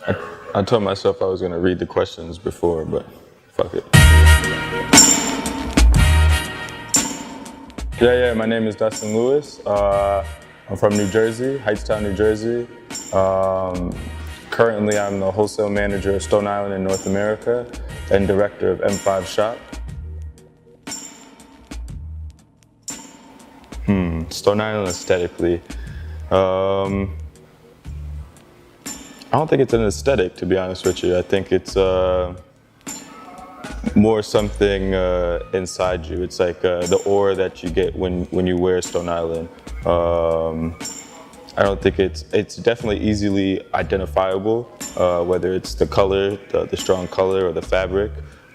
I told myself I was going to read the questions before, but fuck it. Yeah, my name is Dustin Lewis. I'm from New Jersey, Hightstown, New Jersey. Currently, I'm the wholesale manager of Stone Island in North America and director of M5 Shop. Stone Island aesthetically. I don't think it's an aesthetic, to be honest with you. I think it's more something inside you. It's like the aura that you get when you wear Stone Island. I don't think it's definitely easily identifiable, whether it's the color, the strong color, or the fabric.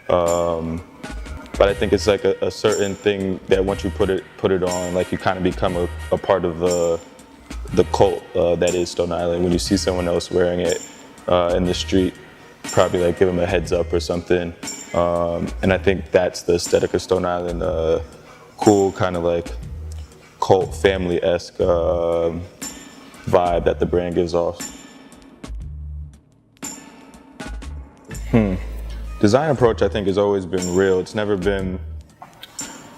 But I think it's like a certain thing that once you put it on, like you kind of become a part of the cult that is Stone Island. When you see someone else wearing it in the street, probably like give them a heads up or something. And I think that's the aesthetic of Stone Island, cool kind of like cult family-esque vibe that the brand gives off. Design approach, I think, has always been real. It's never been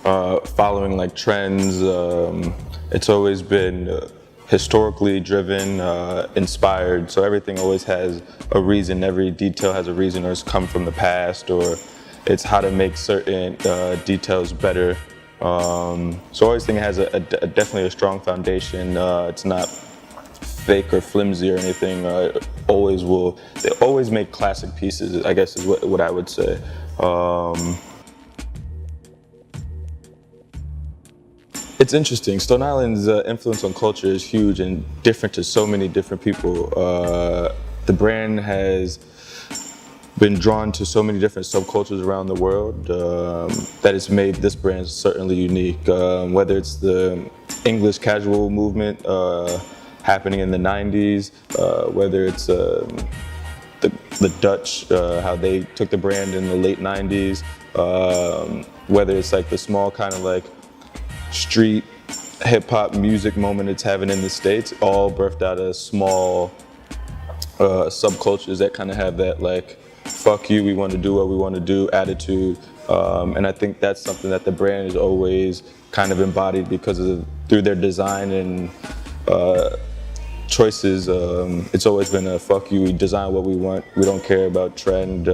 following like trends. It's always been historically driven, inspired. So everything always has a reason. Every detail has a reason, or it's come from the past, or it's how to make certain details better. So I always think it has definitely a strong foundation. It's not fake or flimsy or anything. They always make classic pieces, I guess is what I would say. It's interesting. Stone Island's influence on culture is huge and different to so many different people. The brand has been drawn to so many different subcultures around the world that has made this brand certainly unique. Whether it's the English casual movement happening in the 90s, whether it's the Dutch, how they took the brand in the late 90s, whether it's like the small kind of like street hip-hop music moment it's having in the States, all birthed out of small subcultures that kind of have that like, fuck you, we want to do what we want to do attitude. And I think that's something that the brand has always kind of embodied because through their design and choices. It's always been a fuck you, we design what we want, we don't care about trend.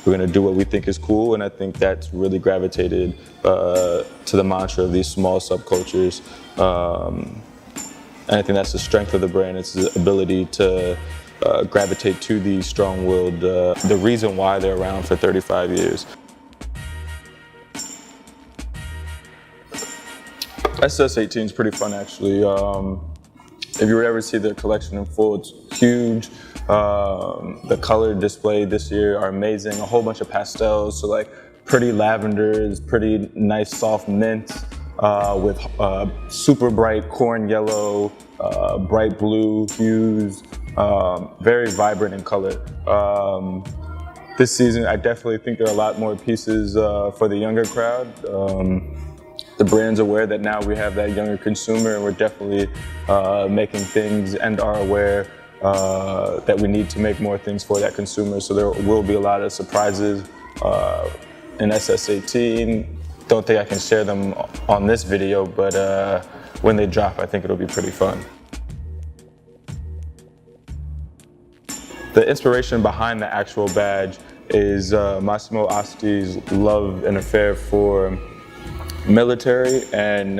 We're gonna do what we think is cool, and I think that's really gravitated to the mantra of these small subcultures. And I think that's the strength of the brand. It's the ability to gravitate to these strong-willed, the reason why they're around for 35 years. SS18 is pretty fun, actually. If you would ever see their collection in full, it's huge. The color display this year are amazing. A whole bunch of pastels, so like pretty lavenders, pretty nice soft mints, with super bright corn yellow, bright blue hues, very vibrant in color. This season, I definitely think there are a lot more pieces for the younger crowd. The brand's aware that now we have that younger consumer, and we're definitely making things and are aware that we need to make more things for that consumer. So there will be a lot of surprises in SS18. Don't think I can share them on this video, but when they drop, I think it'll be pretty fun. The inspiration behind the actual badge is Massimo Asti's love and affair for military and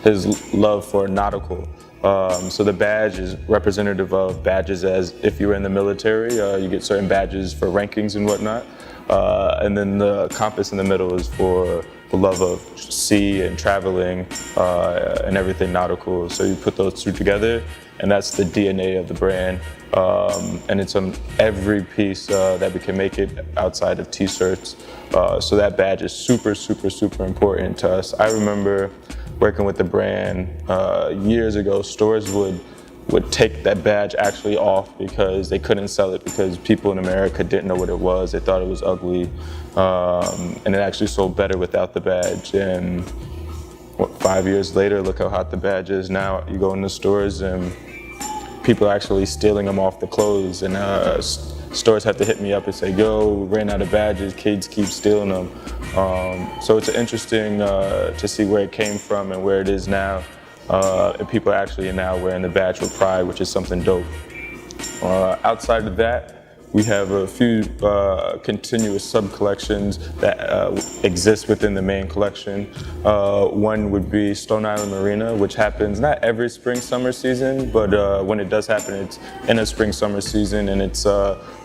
his love for nautical. So the badge is representative of badges as if you were in the military, you get certain badges for rankings and whatnot. And then the compass in the middle is for the love of sea and traveling and everything nautical. So you put those two together, and that's the DNA of the brand. And it's on every piece that we can make it outside of t-shirts. So that badge is super, super, super important to us. I remember working with the brand years ago. Stores would take that badge actually off because they couldn't sell it because people in America didn't know what it was. They thought it was ugly. And it actually sold better without the badge. And 5 years later, look how hot the badge is now. You go in the stores and people are actually stealing them off the clothes, and stores have to hit me up and say, yo, we ran out of badges, kids keep stealing them. So it's interesting to see where it came from and where it is now. And people are actually now wearing the badge with pride, which is something dope. Outside of that, we have a few continuous sub-collections that exist within the main collection. One would be Stone Island Marina, which happens not every spring-summer season, but when it does happen, it's in a spring-summer season, and it's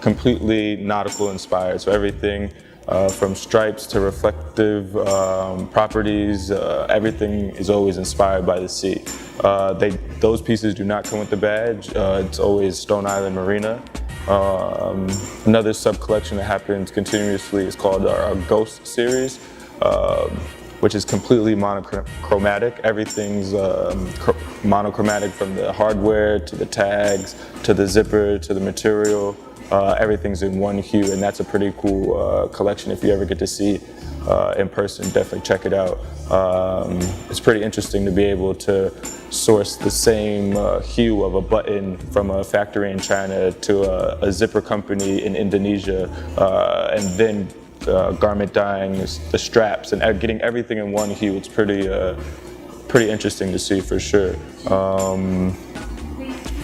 completely nautical inspired. So everything from stripes to reflective properties, everything is always inspired by the sea. Those pieces do not come with the badge. It's always Stone Island Marina. Another sub-collection that happens continuously is called our Ghost series, which is completely monochromatic. Everything's monochromatic, from the hardware to the tags to the zipper to the material. Everything's in one hue, and that's a pretty cool collection. If you ever get to see in person, definitely check it out. It's pretty interesting to be able to source the same hue of a button from a factory in China to a zipper company in Indonesia, and then garment dyeing the straps and getting everything in one hue. It's pretty interesting to see for sure.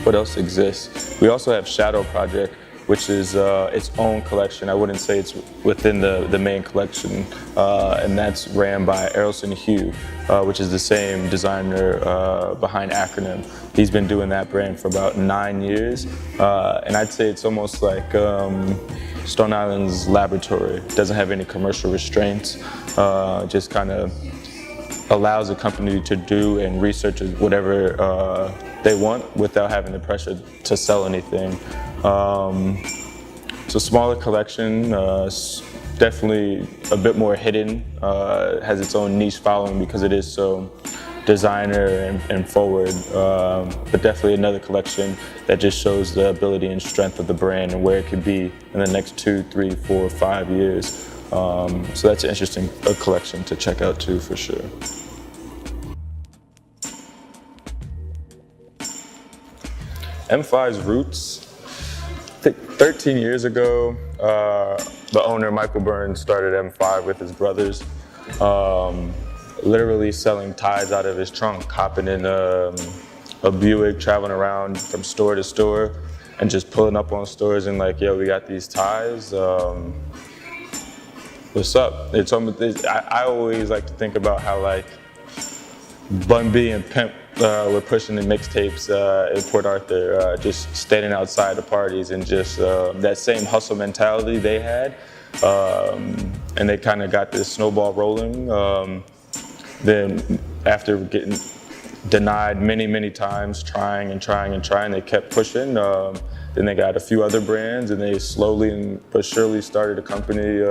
What else exists? We also have Shadow Project, which is its own collection. I wouldn't say it's within the main collection, and that's ran by Errolson Hugh, which is the same designer behind Acronym. He's been doing that brand for about 9 years, and I'd say it's almost like Stone Island's laboratory. It doesn't have any commercial restraints, just kind of allows a company to do and research whatever they want without having the pressure to sell anything. It's a smaller collection, definitely a bit more hidden, has its own niche following because it is so designer and forward, but definitely another collection that just shows the ability and strength of the brand and where it could be in the next 2, 3, 4, 5 years. So that's an interesting collection to check out too, for sure. M5's roots, I think 13 years ago, the owner, Michael Burns, started M5 with his brothers, literally selling ties out of his trunk, hopping in a Buick, traveling around from store to store, and just pulling up on stores and like, yo, we got these ties. What's up? I always like to think about how like Bun B and Pimp were pushing the mixtapes in Port Arthur, just standing outside the parties, and just that same hustle mentality they had, and they kind of got this snowball rolling. Then after getting denied many times, trying, they kept pushing. Then they got a few other brands, and they slowly but surely started a company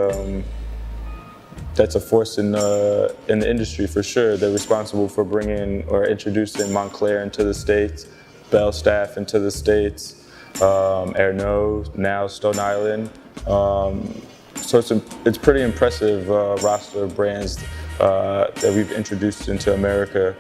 that's a force in the industry for sure. They're responsible for bringing or introducing Montclair into the States, Bell Staff into the States, Erno, now Stone Island. So it's pretty impressive roster of brands that we've introduced into America.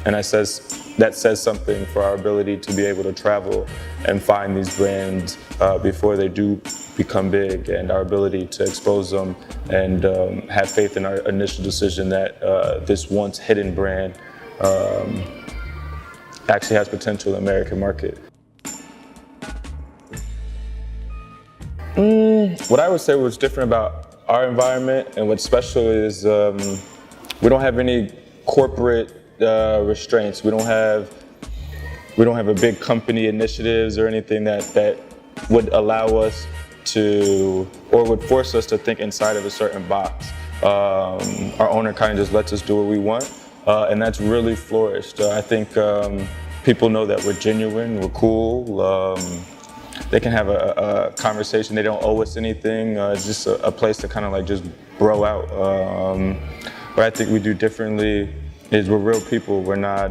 And that says something for our ability to be able to travel and find these brands before they do become big, and our ability to expose them and have faith in our initial decision that this once hidden brand actually has potential in the American market. What I would say was different about our environment and what's special is we don't have any corporate restraints. We don't have a big company initiatives or anything that would allow us to, or would force us to think inside of a certain box. Our owner kind of just lets us do what we want, and that's really flourished. I think people know that we're genuine, we're cool. They can have a conversation. They don't owe us anything. It's just a place to kind of like just bro out. What I think we do differently is we're real people. We're not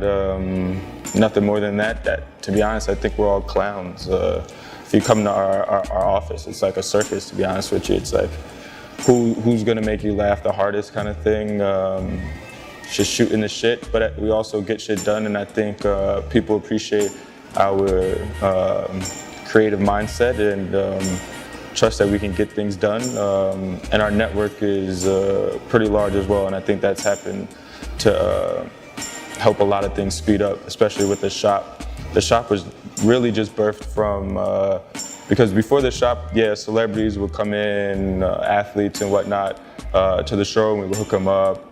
nothing more than that. To be honest, I think we're all clowns. If you come to our office, it's like a circus, to be honest with you. It's like, who's gonna make you laugh the hardest kind of thing. Just shooting the shit, but we also get shit done, and I think people appreciate our creative mindset and trust that we can get things done. And our network is pretty large as well, and I think that's happened to help a lot of things speed up, especially with the shop. The shop was really just birthed from, because before the shop, yeah, celebrities would come in, athletes and whatnot, to the show, and we would hook them up.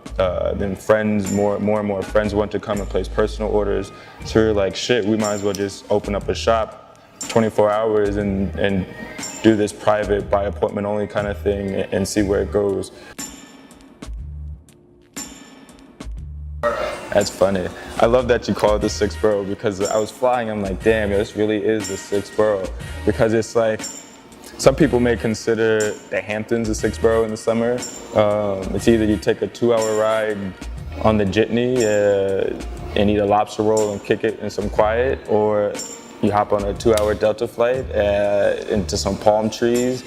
Then friends, more and more friends want to come and place personal orders. So we were like, shit, we might as well just open up a shop 24 hours and do this private by appointment only kind of thing and see where it goes. That's funny. I love that you call it the sixth borough, because I was flying, I'm like, damn, this really is the sixth borough. Because it's like, some people may consider the Hamptons the sixth borough in the summer. It's either you take a 2-hour ride on the jitney and eat a lobster roll and kick it in some quiet, or you hop on a 2-hour Delta flight into some palm trees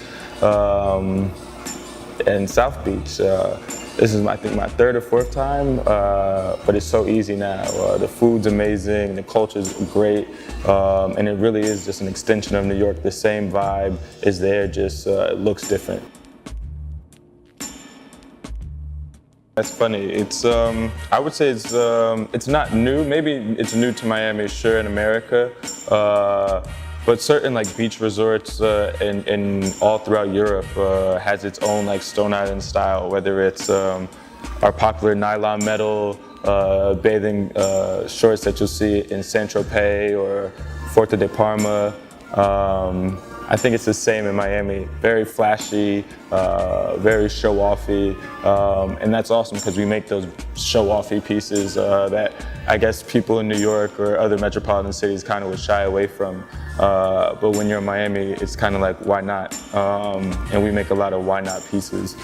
in South Beach. This is, I think, my 3rd or 4th time, but it's so easy now. The food's amazing, the culture's great, and it really is just an extension of New York. The same vibe is there, just it looks different. That's funny. It's I would say it's not new. Maybe it's new to Miami, sure, in America. But certain like beach resorts in all throughout Europe has its own like Stone Island style, whether it's our popular nylon metal bathing shorts that you'll see in Saint-Tropez or Forte de Parma. I think it's the same in Miami. Very flashy, very show-offy, and that's awesome because we make those show-offy pieces that I guess people in New York or other metropolitan cities kind of would shy away from. But when you're in Miami, it's kind of like, why not? And we make a lot of why not pieces.